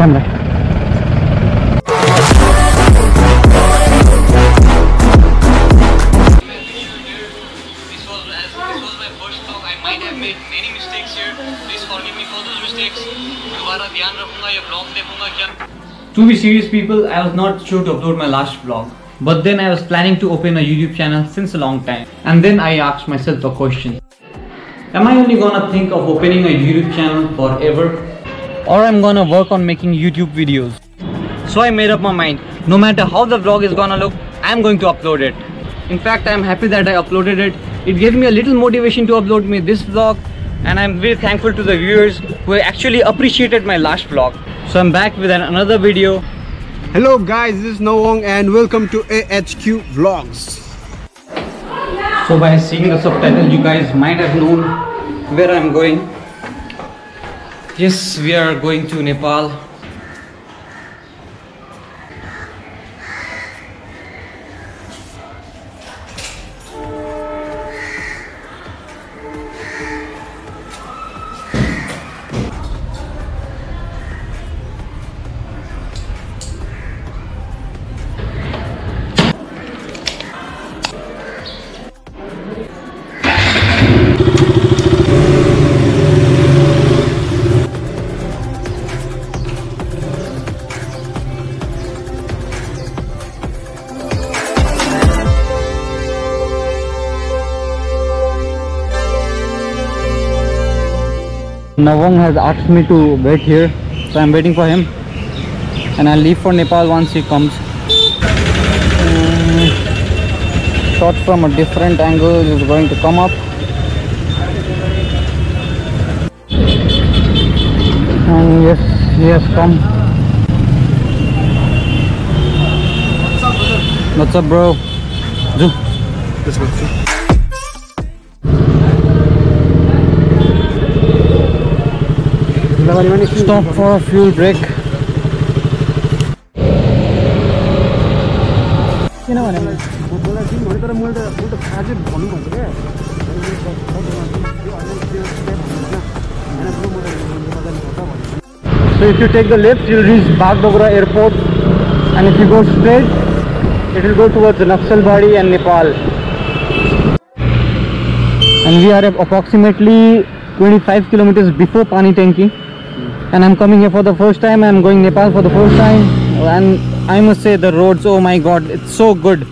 camera. This was my first vlog. I might have made many mistakes here. Please forgive me for those mistakes. दोबारा ध्यान रखूंगा ये vlog देखूंगा क्या. To be serious people, I was not sure to upload my last vlog. But then I was planning to open a YouTube channel since a long time. And then I asked myself a question. Am I only gonna think of opening a YouTube channel forever? Or I'm gonna work on making YouTube videos? So I made up my mind. No matter how the vlog is gonna look, I'm going to upload it. In fact, I'm happy that I uploaded it. It gave me a little motivation to upload me this vlog. And I'm very thankful to the viewers who actually appreciated my last vlog. So I'm back with another video. Hello guys, this is Nawang and welcome to AHQ Vlogs. So by seeing the subtitle, you guys might have known where I'm going. Yes, we are going to Nepal. Nawang has asked me to wait here, so I'm waiting for him, and I'll leave for Nepal once he comes. Shot from a different angle is going to come up, and yes, he has come. What's up, bro? Let's go. Stop for a fuel break. So if you take the left, you'll reach Bagdogra airport, and if you go straight, it will go towards Naxalbari and Nepal. And we are approximately 25 kilometers before Pani Tanki. And I'm coming here for the first time. I'm going Nepal for the first time, and I must say the roads, oh my god, it's so good.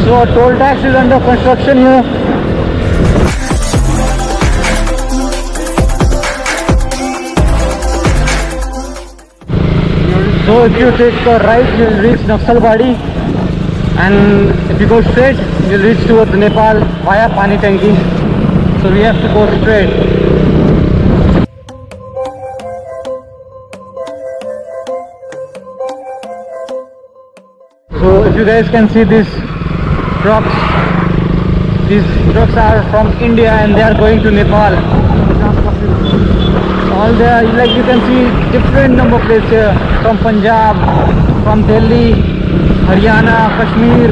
So a toll tax is under construction here. So if you take a right, you'll reach Naxalbari, and if you go straight, you'll reach towards Nepal via Pani Tanki. So we have to go straight. So if you guys can see these trucks are from India and they are going to Nepal. All there, like you can see different number of places here, from Punjab, from Delhi, Haryana, Kashmir.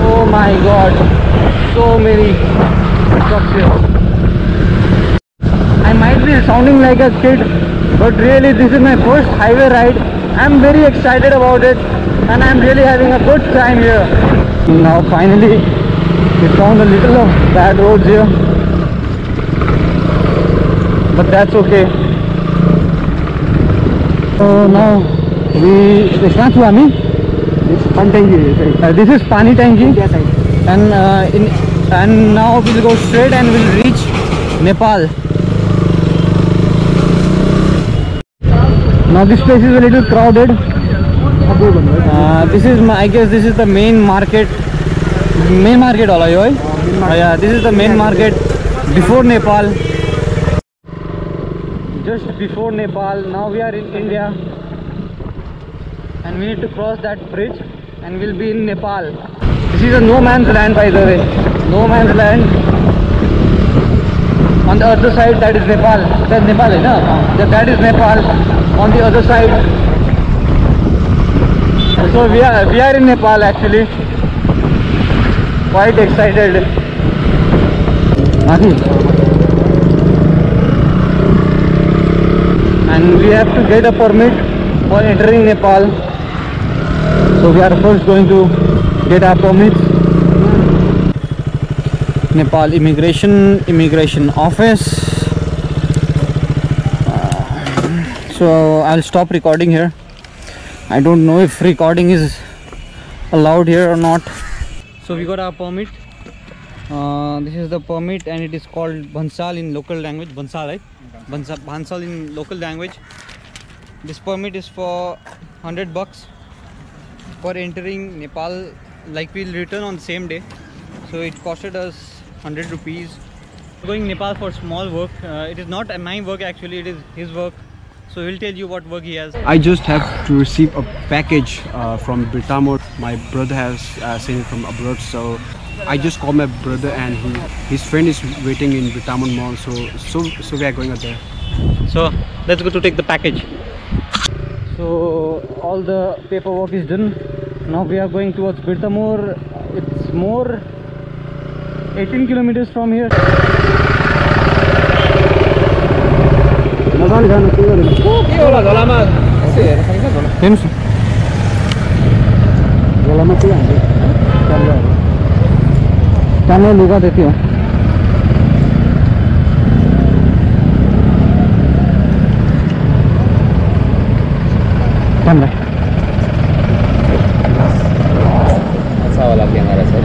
Oh my god, so many trucks here. I might be sounding like a kid, but really this is my first highway ride. I'm very excited about it, and I'm really having a good time here. Now finally we found a little of bad roads here, but that's okay. So now this is Pani Tanki, and now we'll go straight and we'll reach Nepal. Now this place is a little crowded. This is I guess this is the main market. Main market all yeah, this is the main market before Nepal. Just before Nepal. Now we are in India, and we need to cross that bridge, and we'll be in Nepal. This is a no man's land, by the way. No man's land. On the other side, that is Nepal. That's Nepal, no? That is Nepal. On the other side. So we are in Nepal actually. quite excited. And we have to get a permit for entering Nepal. So we are first going to get our permits. Nepal immigration office. So I'll stop recording here. I don't know if recording is allowed here or not. So we got our permit. This is the permit and it is called Bhansal in local language. Bhansal, right? Bhansal in local language. This permit is for $100 for entering Nepal. Like we'll return on the same day. So it costed us 100 rupees. Going Nepal for small work. It is not my work actually, it is his work. So he'll tell you what work he has. I just have to receive a package from Britamor. My brother has sent it from abroad, so I just called my brother and his friend is waiting in Britamor Mall. So we are going out there. So let's go to take the package. So all the paperwork is done. Now we are going towards Britamor. It's more 18 kilometers from here. मैं लुगा देती हूँ. अच्छा वाला camera sir,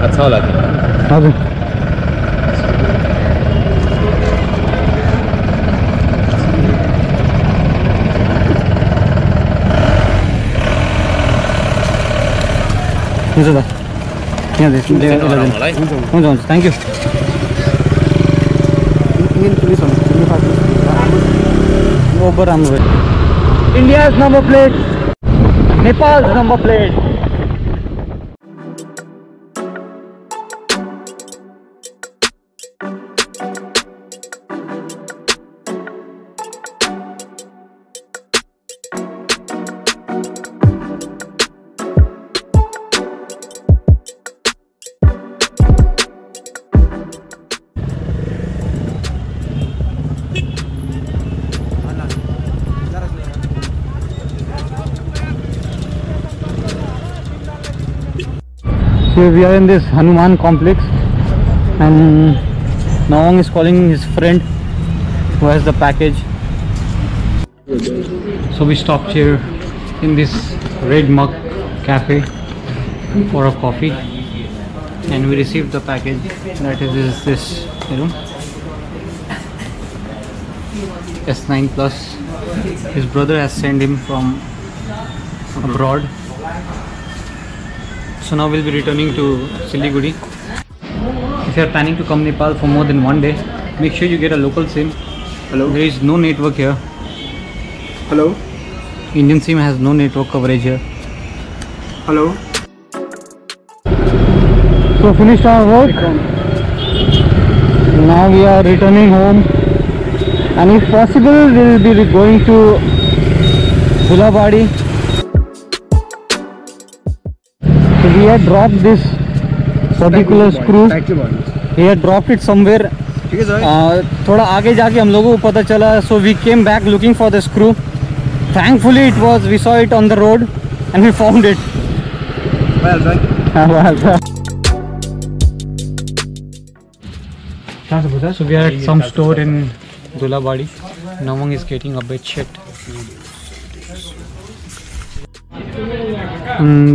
अच्छा वाला camera. Thank you. India's number plate, Nepal's number plate. So we are in this Hanuman complex and Nawang is calling his friend who has the package. So we stopped here in this Red Mug cafe for a coffee and we received the package. That is this, you know, S9 Plus. His brother has sent him from abroad. So now we'll be returning to Siliguri. If you are planning to come Nepal for more than one day, make sure you get a local SIM. Hello. There is no network here. Hello. Indian SIM has no network coverage here. Hello. So finished our work. Now we are returning home. And if possible, we will be going to Dhulabadi. So we had dropped this particular screw. He had dropped it somewhere. थोड़ा आगे जाके हम लोगों को पता चला. So we came back looking for the screw. Thankfully we saw it on the road and we found it. Well done. So we are at some store in Dhulabadi. Nawang is getting a bed sheet.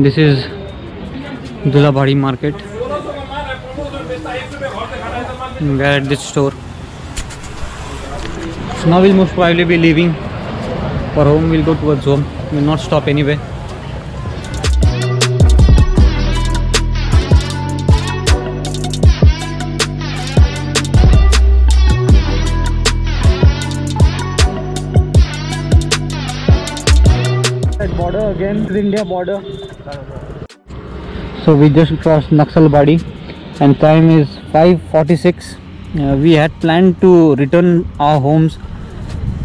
This is Dhulabadi market. We are at this store. So now we'll most probably be leaving for home. We'll go towards home. We'll not stop anywhere. Border again, the India border. So we just crossed Naxalbari and time is 5:46. We had planned to return our homes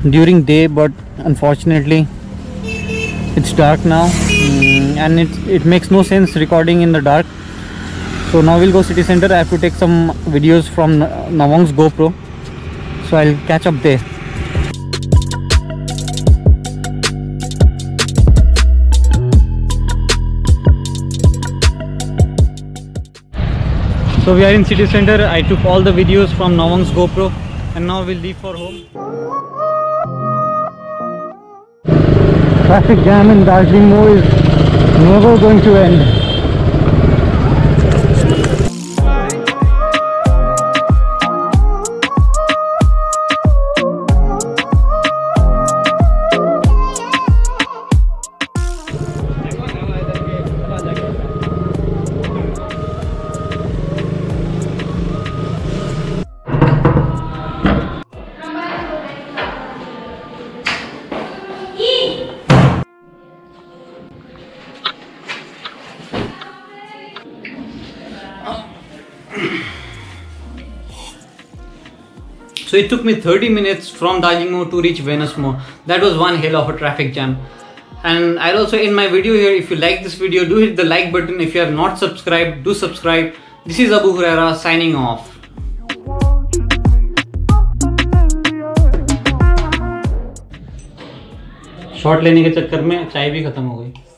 during day, but unfortunately it's dark now and it makes no sense recording in the dark. So now we'll go city center. I have to take some videos from Nawang's GoPro, so I'll catch up there. So we are in city center. I took all the videos from Nawang's GoPro and now we'll leave for home. Traffic jam in Darjeeling Mo is never going to end. So it took me 30 minutes from Darjeeling Mo to reach Venus Mo. That was one hell of a traffic jam. And I'll also end my video here. If you like this video, do hit the like button. If you have not subscribed, do subscribe. This is Abu Huraira signing off. Shot लेने के चक्कर में चाय भी खत्म हो गई.